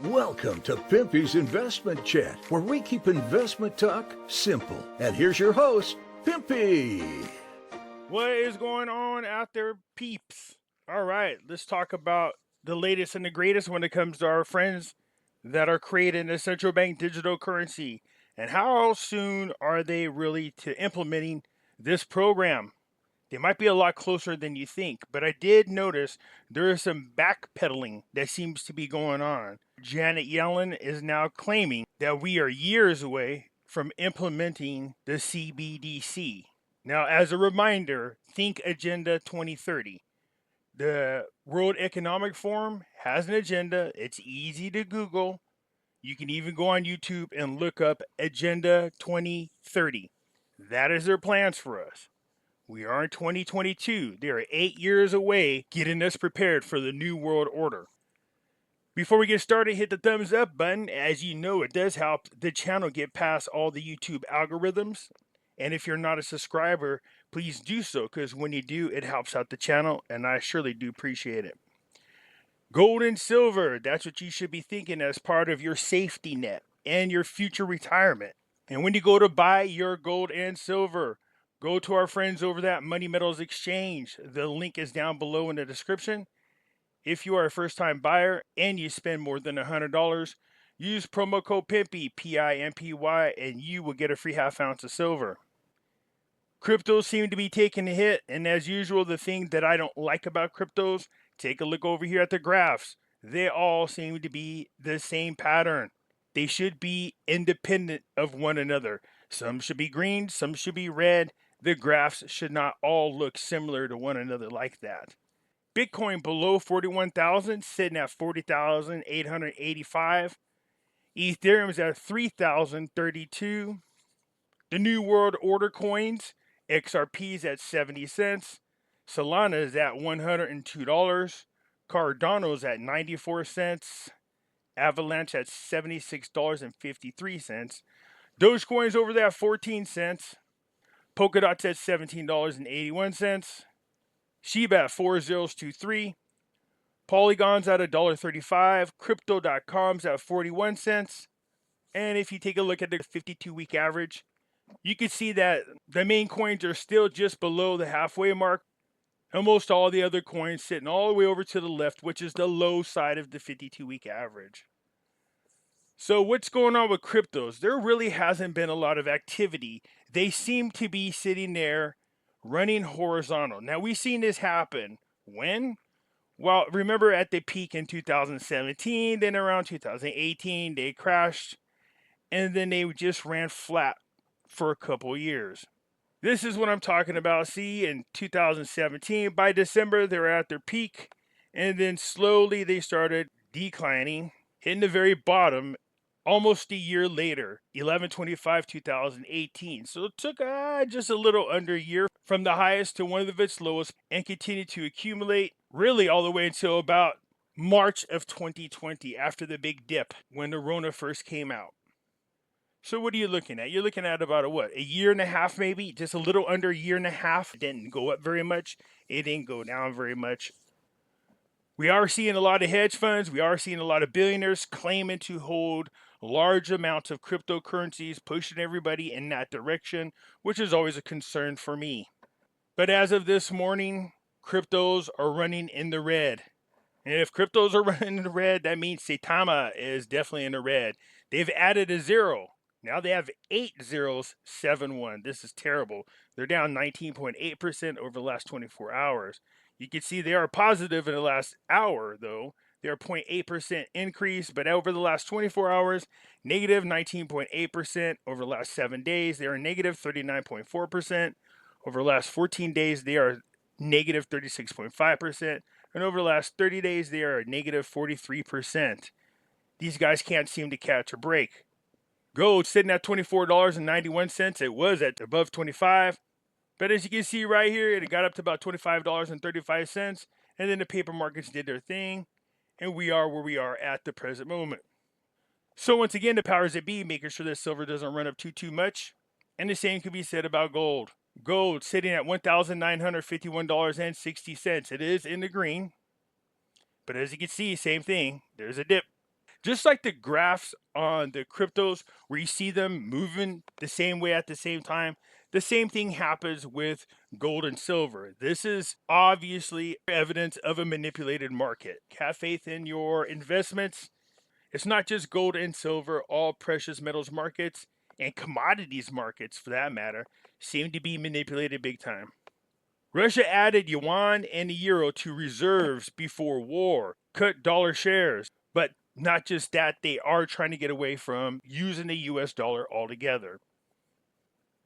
Welcome to Pimpy's Investment Chat, where we keep investment talk simple. And here's your host, Pimpy. What is going on out there, peeps? All right, let's talk about the latest and the greatest when it comes to our friends that are creating a central bank digital currency. And how soon are they really to implementing this program? They might be a lot closer than you think, but I did notice there is some backpedaling that seems to be going on. Janet Yellen is now claiming that we are years away from implementing the CBDC. Now, as a reminder, think Agenda 2030. The World Economic Forum has an agenda. It's easy to Google. You can even go on YouTube and look up Agenda 2030. That is their plans for us. We are in 2022. They are 8 years away getting us prepared for the New World Order. Before we get started, hit the thumbs up button. As you know, it does help the channel get past all the YouTube algorithms. And if you're not a subscriber, please do so, because when you do, it helps out the channel, and I surely do appreciate it. Gold and silver, that's what you should be thinking as part of your safety net and your future retirement. And when you go to buy your gold and silver, go to our friends over at Money Metals Exchange. The link is down below in the description. If you are a first-time buyer and you spend more than $100, use promo code Pimpy, P-I-M-P-Y, and you will get a free half ounce of silver. Cryptos seem to be taking a hit, and as usual, the thing that I don't like about cryptos, take a look over here at the graphs. They all seem to be the same pattern. They should be independent of one another. Some should be green, some should be red. The graphs should not all look similar to one another like that. Bitcoin below 41,000, sitting at 40,885. Ethereum is at 3,032. The New World Order coins, XRP is at 70 cents. Solana is at $102. Cardano is at 94 cents. Avalanche at $76.53. Dogecoin's over there at 14 cents. Polkadot's at $17.81. Shiba at 4023. Polygon's at $1.35. Crypto.com's at 41 cents. And if you take a look at the 52-week average, you can see that the main coins are still just below the halfway mark. Almost all the other coins sitting all the way over to the left, which is the low side of the 52-week average. So what's going on with cryptos? There really hasn't been a lot of activity. They seem to be sitting there running horizontal. Now, we've seen this happen. When? Well, remember at the peak in 2017, then around 2018, they crashed, and then they just ran flat for a couple years. This is what I'm talking about. See, in 2017, by December, they were at their peak, and then slowly they started declining, hitting the very bottom almost a year later, 11/25/2018. So it took just a little under a year from the highest to one of its lowest, and continued to accumulate really all the way until about March of 2020, after the big dip when the RONA first came out. So what are you looking at? You're looking at about a year and a half, maybe, just a little under a year and a half. It didn't go up very much. It didn't go down very much. We are seeing a lot of hedge funds. We are seeing a lot of billionaires claiming to hold large amounts of cryptocurrencies, pushing everybody in that direction, which is always a concern for me. But as of this morning, cryptos are running in the red. And if cryptos are running in the red, that means Saitama is definitely in the red. They've added a zero. Now they have 8 zeros, 7-1. This is terrible. They're down 19.8% over the last 24 hours. You can see they are positive in the last hour, though. They're 0.8% increase, but over the last 24 hours, negative 19.8%. Over the last 7 days, they are negative 39.4%. Over the last 14 days, they are negative 36.5%. And over the last 30 days, they are negative 43%. These guys can't seem to catch a break. Gold sitting at $24.91. It was at above 25. But as you can see right here, it got up to about $25.35. And then the paper markets did their thing. And we are where we are at the present moment. So once again, the powers that be, making sure that silver doesn't run up too much. And the same can be said about gold. Gold sitting at $1,951.60. It is in the green. But as you can see, same thing. There's a dip. Just like the graphs on the cryptos where you see them moving the same way at the same time, the same thing happens with gold and silver. This is obviously evidence of a manipulated market. Have faith in your investments. It's not just gold and silver, all precious metals markets and commodities markets, for that matter, seem to be manipulated big time. Russia added yuan and the euro to reserves before war, cut dollar shares, but not just that, they are trying to get away from using the US dollar altogether.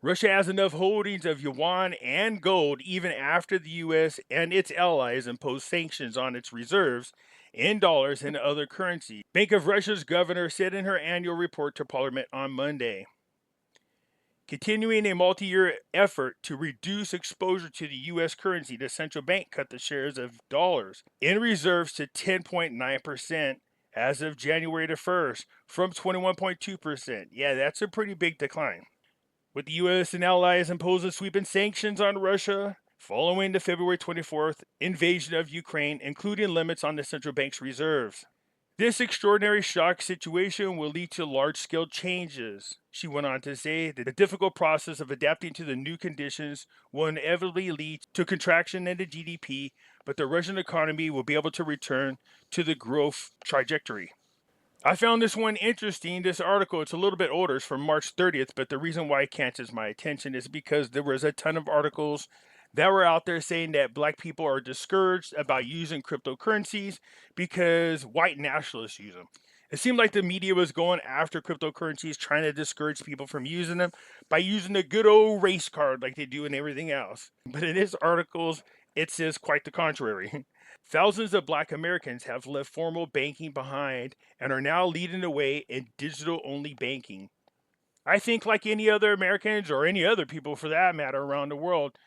Russia has enough holdings of yuan and gold even after the US and its allies imposed sanctions on its reserves in dollars and other currency. Bank of Russia's governor said in her annual report to Parliament on Monday. Continuing a multi-year effort to reduce exposure to the U.S. currency, the central bank cut the shares of dollars in reserves to 10.9% as of January the 1st from 21.2%. Yeah, that's a pretty big decline. With the U.S. and allies imposing sweeping sanctions on Russia following the February 24th invasion of Ukraine, including limits on the central bank's reserves. This extraordinary shock situation will lead to large-scale changes, she went on to say. The difficult process of adapting to the new conditions will inevitably lead to contraction in the GDP, but the Russian economy will be able to return to the growth trajectory. I found this one interesting. This article, it's a little bit older, it's from March 30th, but the reason why it catches my attention is because there was a ton of articles that were out there saying that black people are discouraged about using cryptocurrencies because white nationalists use them. It seemed like the media was going after cryptocurrencies, trying to discourage people from using them by using the good old race card like they do in everything else. But in this article, it says quite the contrary. Thousands of black Americans have left formal banking behind and are now leading the way in digital-only banking. I think like any other Americans or any other people for that matter around the world,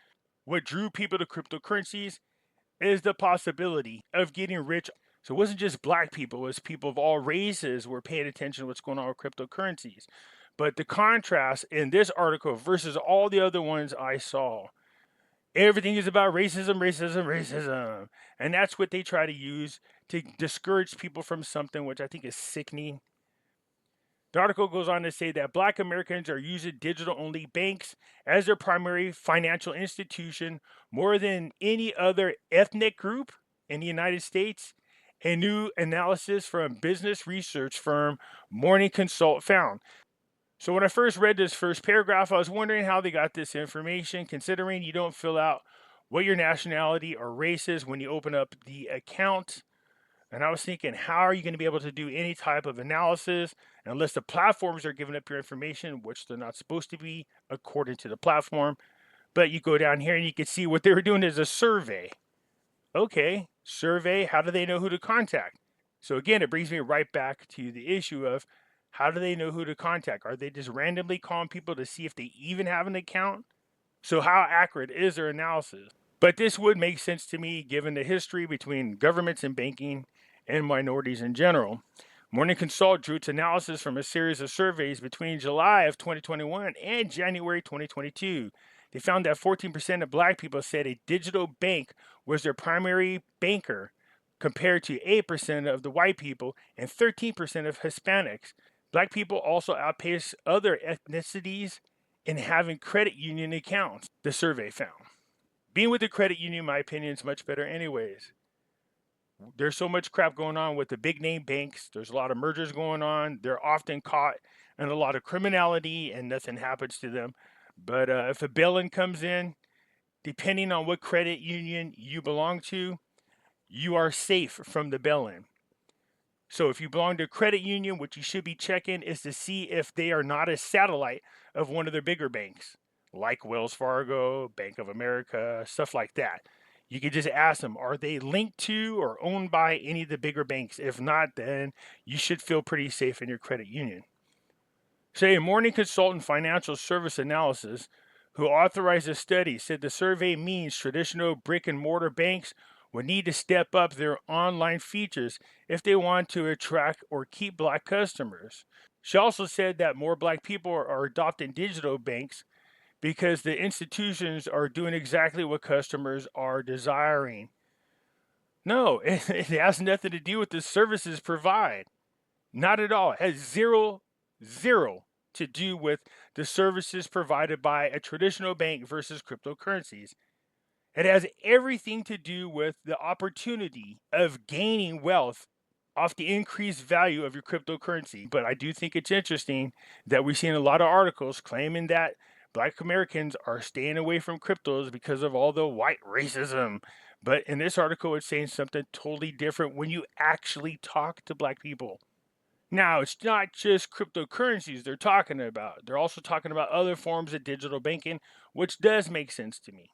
what drew people to cryptocurrencies is the possibility of getting rich. So it wasn't just black people, it was people of all races were paying attention to what's going on with cryptocurrencies. But the contrast in this article versus all the other ones I saw, everything is about racism, racism, racism. And that's what they try to use to discourage people from something which I think is sickening. The article goes on to say that black Americans are using digital-only banks as their primary financial institution more than any other ethnic group in the United States. A new analysis from business research firm Morning Consult found. So when I first read this first paragraph, I was wondering how they got this information, considering you don't fill out what your nationality or race is when you open up the account. And I was thinking, how are you going to be able to do any type of analysis unless the platforms are giving up your information, which they're not supposed to be according to the platform. But you go down here and you can see what they were doing is a survey. Okay, survey, how do they know who to contact? So again, it brings me right back to the issue of how do they know who to contact? Are they just randomly calling people to see if they even have an account? So how accurate is their analysis? But this would make sense to me given the history between governments and banking and minorities in general. Morning Consult drew its analysis from a series of surveys between July of 2021 and January 2022. They found that 14% of black people said a digital bank was their primary banker, compared to 8% of the white people and 13% of Hispanics. Black people also outpace other ethnicities in having credit union accounts, the survey found. Being with a credit union, in my opinion, is much better anyways. There's so much crap going on with the big name banks. There's a lot of mergers going on. They're often caught in a lot of criminality and nothing happens to them. But if a bail-in comes in, depending on what credit union you belong to, you are safe from the bail-in. So if you belong to a credit union, what you should be checking is to see if they are not a satellite of one of their bigger banks, like Wells Fargo, Bank of America, stuff like that. You can just ask them, are they linked to or owned by any of the bigger banks? If not, then you should feel pretty safe in your credit union. Say a Morning Consultant Financial Service Analysis, who authorized the study, said the survey means traditional brick and mortar banks would need to step up their online features if they want to attract or keep black customers. She also said that more black people are adopting digital banks because the institutions are doing exactly what customers are desiring. No, it has nothing to do with the services provided. Not at all. It has zero to do with the services provided by a traditional bank versus cryptocurrencies. It has everything to do with the opportunity of gaining wealth off the increased value of your cryptocurrency. But I do think it's interesting that we've seen a lot of articles claiming that Black Americans are staying away from cryptos because of all the white racism. But in this article, it's saying something totally different when you actually talk to Black people. Now, it's not just cryptocurrencies they're talking about. They're also talking about other forms of digital banking, which does make sense to me.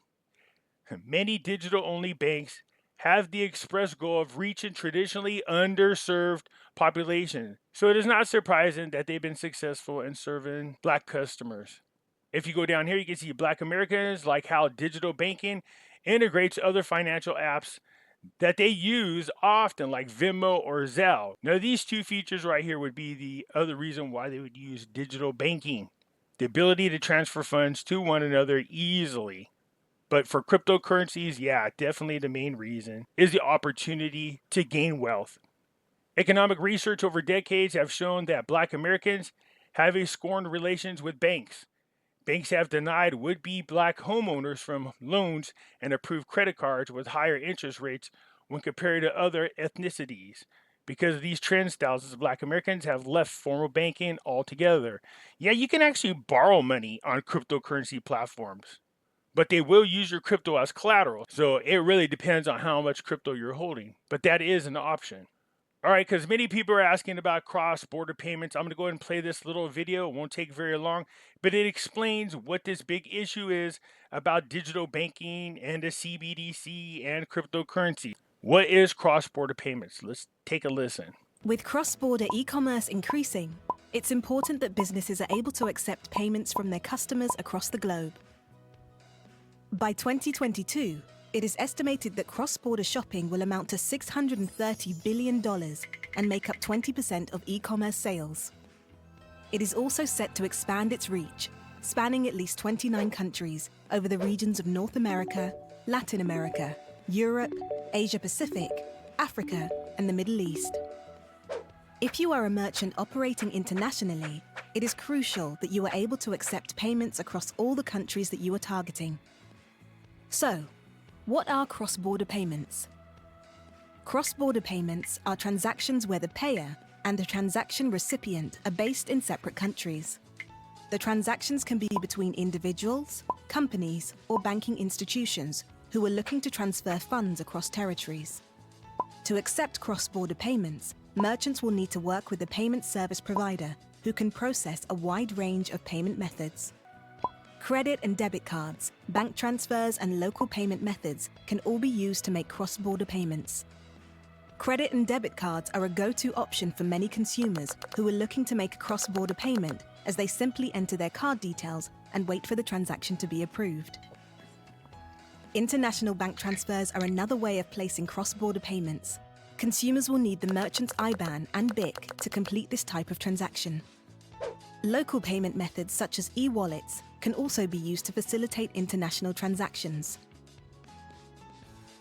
Many digital-only banks have the express goal of reaching traditionally underserved populations. So it is not surprising that they've been successful in serving Black customers. If you go down here, you can see Black Americans like how digital banking integrates other financial apps that they use often, like Venmo or Zelle. Now, these two features right here would be the other reason why they would use digital banking: the ability to transfer funds to one another easily. But for cryptocurrencies, yeah, definitely the main reason is the opportunity to gain wealth. Economic research over decades have shown that Black Americans have a scorned relations with banks. Banks have denied would-be Black homeowners from loans and approved credit cards with higher interest rates when compared to other ethnicities. Because of these trends, thousands of Black Americans have left formal banking altogether. Yeah, you can actually borrow money on cryptocurrency platforms, but they will use your crypto as collateral. So it really depends on how much crypto you're holding. But that is an option. All right, because many people are asking about cross-border payments. I'm going to go ahead and play this little video. It won't take very long, but it explains what this big issue is about digital banking and the CBDC and cryptocurrency. What is cross-border payments? Let's take a listen. With cross-border e-commerce increasing, it's important that businesses are able to accept payments from their customers across the globe. By 2022, it is estimated that cross-border shopping will amount to $630 billion and make up 20% of e-commerce sales. It is also set to expand its reach, spanning at least 29 countries over the regions of North America, Latin America, Europe, Asia Pacific, Africa, and the Middle East. If you are a merchant operating internationally, it is crucial that you are able to accept payments across all the countries that you are targeting. So, what are cross-border payments? Cross-border payments are transactions where the payer and the transaction recipient are based in separate countries. The transactions can be between individuals, companies, or banking institutions who are looking to transfer funds across territories. To accept cross-border payments, merchants will need to work with a payment service provider who can process a wide range of payment methods. Credit and debit cards, bank transfers, and local payment methods can all be used to make cross-border payments. Credit and debit cards are a go-to option for many consumers who are looking to make a cross-border payment, as they simply enter their card details and wait for the transaction to be approved. International bank transfers are another way of placing cross-border payments. Consumers will need the merchant's IBAN and BIC to complete this type of transaction. Local payment methods such as e-wallets can also be used to facilitate international transactions.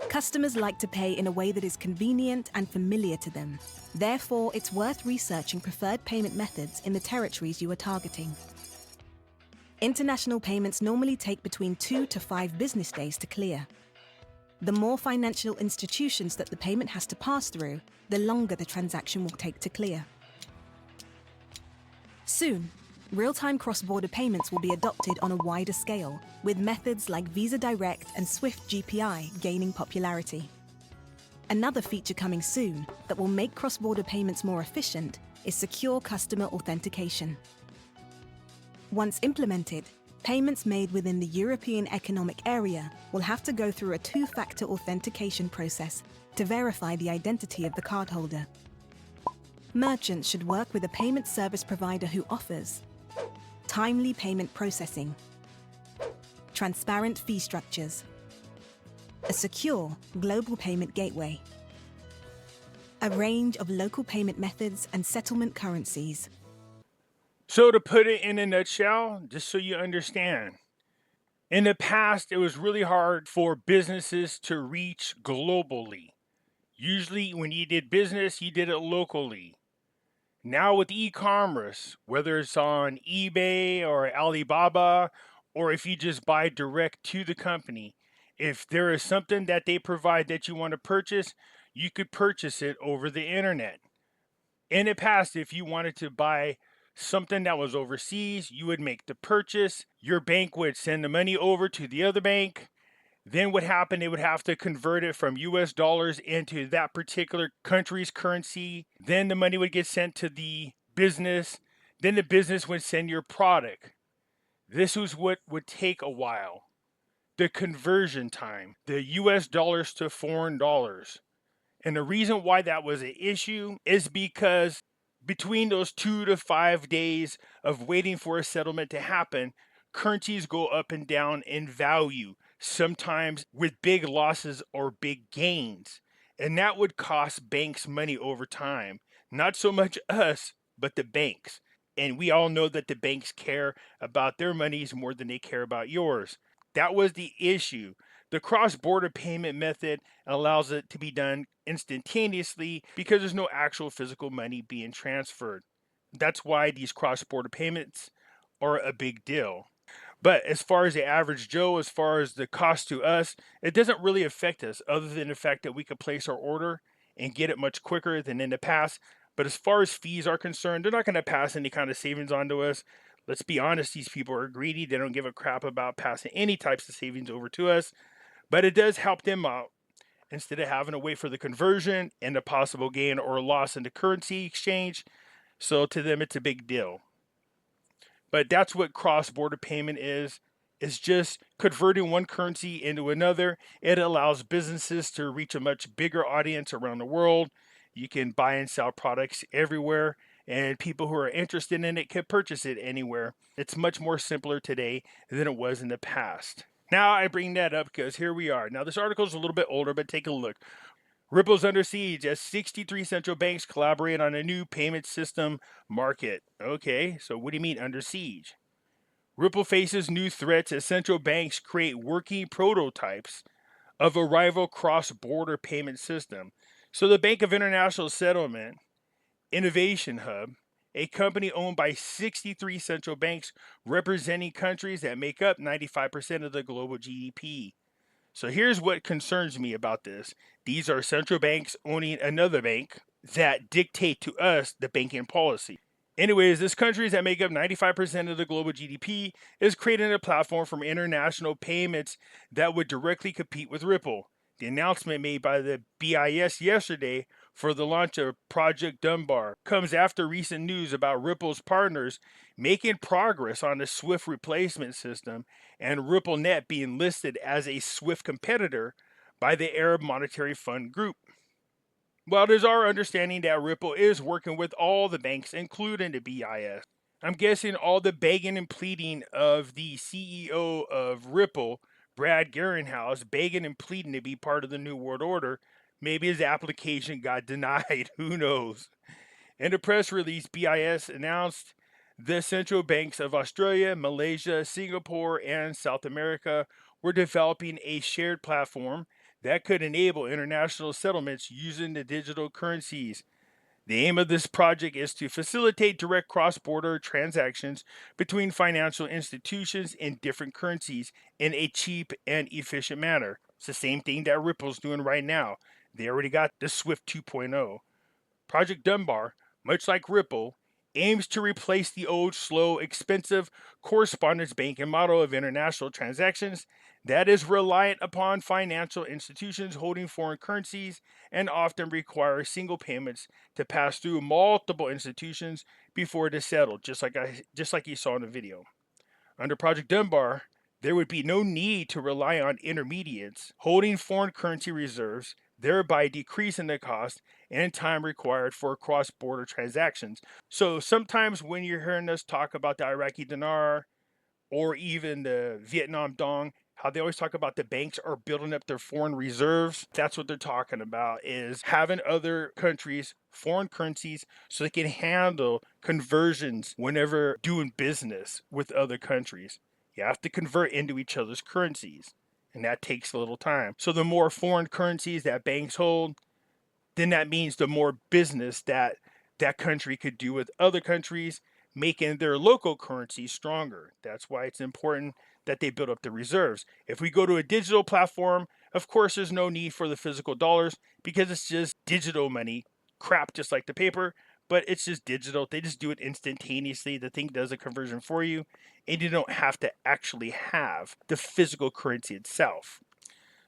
Customers like to pay in a way that is convenient and familiar to them. Therefore, it's worth researching preferred payment methods in the territories you are targeting. International payments normally take between 2 to 5 business days to clear. The more financial institutions that the payment has to pass through, the longer the transaction will take to clear. Soon, real-time cross-border payments will be adopted on a wider scale, with methods like Visa Direct and Swift GPI gaining popularity. Another feature coming soon that will make cross-border payments more efficient is secure customer authentication. Once implemented, payments made within the European Economic Area will have to go through a two-factor authentication process to verify the identity of the cardholder. Merchants should work with a payment service provider who offers timely payment processing, transparent fee structures, a secure global payment gateway, a range of local payment methods and settlement currencies. So to put it in a nutshell, just so you understand, in the past, it was really hard for businesses to reach globally. Usually when you did business, you did it locally. Now with e-commerce, whether it's on eBay or Alibaba, or if you just buy direct to the company, if there is something that they provide that you want to purchase, you could purchase it over the internet. In the past, if you wanted to buy something that was overseas, you would make the purchase. Your bank would send the money over to the other bank. Then what happened, they would have to convert it from US dollars into that particular country's currency. Then the money would get sent to the business. Then the business would send your product. This was what would take a while. The conversion time, the US dollars to foreign dollars. And the reason why that was an issue is because between those 2 to 5 days of waiting for a settlement to happen, currencies go up and down in value, sometimes with big losses or big gains. And that would cost banks money over time. Not so much us, but the banks. And we all know that the banks care about their monies more than they care about yours. That was the issue. The cross-border payment method allows it to be done instantaneously because there's no actual physical money being transferred. That's why these cross-border payments are a big deal. But as far as the average Joe, as far as the cost to us, it doesn't really affect us other than the fact that we could place our order and get it much quicker than in the past. But as far as fees are concerned, they're not going to pass any kind of savings on to us. Let's be honest, these people are greedy. They don't give a crap about passing any types of savings over to us. But it does help them out instead of having to wait for the conversion and the possible gain or loss in the currency exchange. So to them, it's a big deal. But that's what cross-border payment is. It's just converting one currency into another. It allows businesses to reach a much bigger audience around the world. You can buy and sell products everywhere, and people who are interested in it can purchase it anywhere. It's much more simpler today than it was in the past. Now I bring that up because here we are. Now this article is a little bit older, but take a look. Ripple's under siege as 63 central banks collaborate on a new payment system market. Okay, so what do you mean under siege? Ripple faces new threats as central banks create working prototypes of a rival cross-border payment system. So the Bank of International Settlement Innovation Hub, a company owned by 63 central banks representing countries that make up 95% of the global GDP. So here's what concerns me about this. These are central banks owning another bank that dictate to us the banking policy. Anyways, this countries that make up 95% of the global GDP is creating a platform for international payments that would directly compete with Ripple. The announcement made by the BIS yesterday for the launch of Project Dunbar comes after recent news about Ripple's partners making progress on the SWIFT replacement system and RippleNet being listed as a SWIFT competitor by the Arab Monetary Fund Group. Well, it is our understanding that Ripple is working with all the banks, including the BIS. I'm guessing all the begging and pleading of the CEO of Ripple, Brad Garlinghouse, begging and pleading to be part of the New World Order. Maybe his application got denied. Who knows? In a press release, BIS announced the central banks of Australia, Malaysia, Singapore, and South America were developing a shared platform that could enable international settlements using the digital currencies. The aim of this project is to facilitate direct cross-border transactions between financial institutions in different currencies in a cheap and efficient manner. It's the same thing that Ripple's doing right now. They already got the SWIFT 2.0. Project Dunbar, much like Ripple, aims to replace the old, slow, expensive correspondence banking model of international transactions that is reliant upon financial institutions holding foreign currencies and often requires single payments to pass through multiple institutions before it is settled, just like you saw in the video. Under Project Dunbar, there would be no need to rely on intermediates holding foreign currency reserves, thereby decreasing the cost and time required for cross-border transactions. So sometimes when you're hearing us talk about the Iraqi dinar or even the Vietnam dong, how they always talk about the banks are building up their foreign reserves. That's what they're talking about, is having other countries, foreign currencies, so they can handle conversions whenever doing business with other countries. You have to convert into each other's currencies, and that takes a little time. So the more foreign currencies that banks hold, then that means the more business that that country could do with other countries, making their local currency stronger. That's why it's important that they build up the reserves. If we go to a digital platform, of course, there's no need for the physical dollars because it's just digital money, crap just like the paper, but it's just digital. They just do it instantaneously. The thing does a conversion for you, and you don't have to actually have the physical currency itself.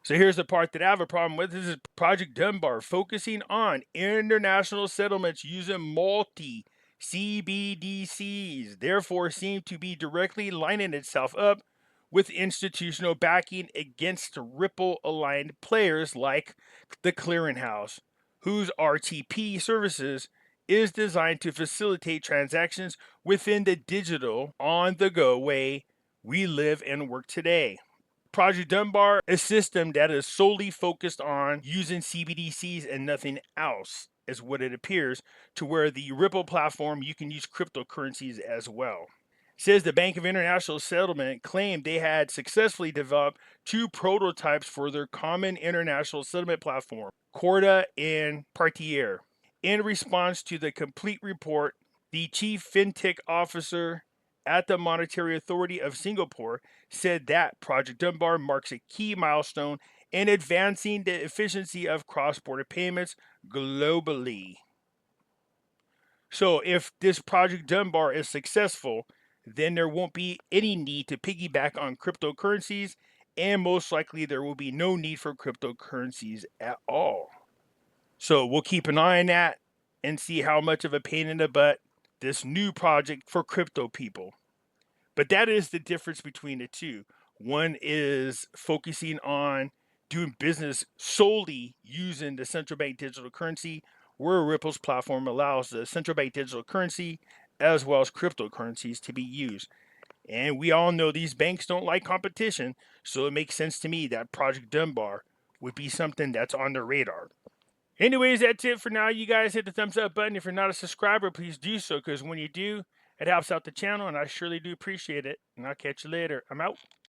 So here's the part that I have a problem with. This is Project Dunbar focusing on international settlements using multi CBDCs, therefore seem to be directly lining itself up with institutional backing against Ripple aligned players like the Clearinghouse, whose RTP services is designed to facilitate transactions within the digital on the go way we live and work today. Project Dunbar, a system that is solely focused on using CBDCs and nothing else, is what it appears, to where the Ripple platform, you can use cryptocurrencies as well. It says the Bank of International Settlement claimed they had successfully developed 2 prototypes for their common international settlement platform, Corda and Partier. In response to the complete report, the chief fintech officer at the Monetary Authority of Singapore said that Project Dunbar marks a key milestone in advancing the efficiency of cross-border payments globally. So if this Project Dunbar is successful, then there won't be any need to piggyback on cryptocurrencies, and most likely there will be no need for cryptocurrencies at all. So we'll keep an eye on that and see how much of a pain in the butt this new project for crypto people. But that is the difference between the two. One is focusing on doing business solely using the central bank digital currency, where Ripple's platform allows the central bank digital currency as well as cryptocurrencies to be used. And we all know these banks don't like competition, so it makes sense to me that Project Dunbar would be something that's on their radar. Anyways, that's it for now. You guys hit the thumbs up button. If you're not a subscriber, please do so, because when you do, it helps out the channel, and I surely do appreciate it. And I'll catch you later. I'm out.